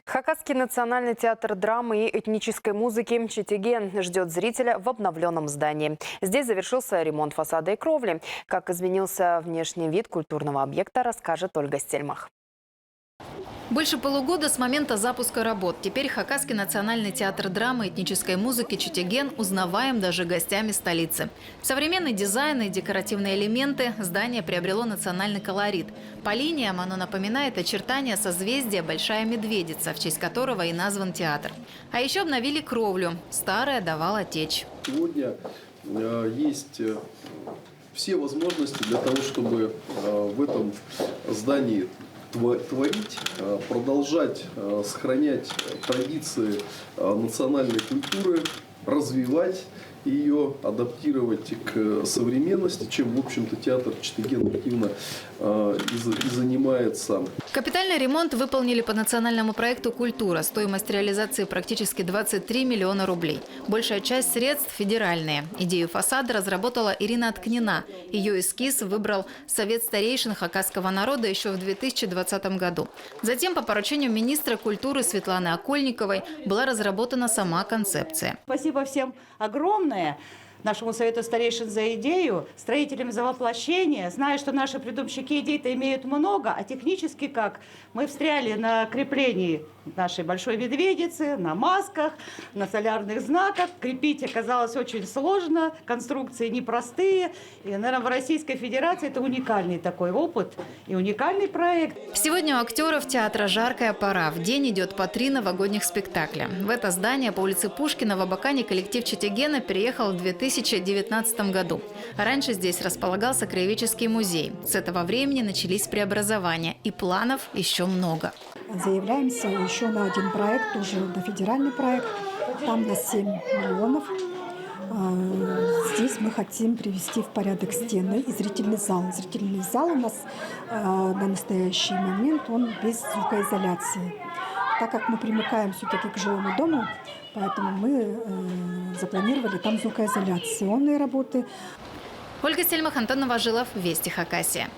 Хакасский национальный театр драмы и этнической музыки «Читиген» ждет зрителя в обновленном здании. Здесь завершился ремонт фасада и кровли. Как изменился внешний вид культурного объекта, расскажет Ольга Стельмах. Больше полугода с момента запуска работ. Теперь Хакасский национальный театр драмы и этнической музыки «Читиген» узнаваем даже гостями столицы. Современный дизайн и декоративные элементы здание приобрело национальный колорит. По линиям оно напоминает очертания созвездия «Большая медведица», в честь которого и назван театр. А еще обновили кровлю. Старая давала течь. Сегодня есть все возможности для того, чтобы в этом здании творить, продолжать сохранять традиции национальной культуры, развивать ее, адаптировать к современности, чем, в общем-то, театр «Читиген» активно и занимается. Капитальный ремонт выполнили по национальному проекту «Культура». Стоимость реализации практически 23 миллиона рублей. Большая часть средств федеральные. Идею фасада разработала Ирина Ткнина. Ее эскиз выбрал Совет старейшин хакасского народа еще в 2020 году. Затем по поручению министра культуры Светланы Окольниковой была разработана сама концепция. Спасибо всем огромное. Нашему Совету старейшин за идею, строителям за воплощение. Зная, что наши придумщики идей-то имеют много, а технически как? Мы встряли на креплении нашей большой медведицы, на масках, на солярных знаках. Крепить оказалось очень сложно, конструкции непростые. И, наверное, в Российской Федерации это уникальный такой опыт и уникальный проект. Сегодня у актеров театра жаркая пора. В день идет по 3 новогодних спектакля. В это здание по улице Пушкина в Абакане коллектив «Читигена» переехал в 2019 году. Раньше здесь располагался краеведческий музей. С этого времени начались преобразования, и планов еще много. Заявляемся еще на один проект, уже на федеральный проект. Там на 7 миллионов. Здесь мы хотим привести в порядок стены и зрительный зал. Зрительный зал у нас на настоящий момент он без звукоизоляции. Так как мы примыкаем все-таки к жилому дому, поэтому мы запланировали там звукоизоляционные работы. Ольга Стельмах, Антон Новожилов, Вести Хакасия.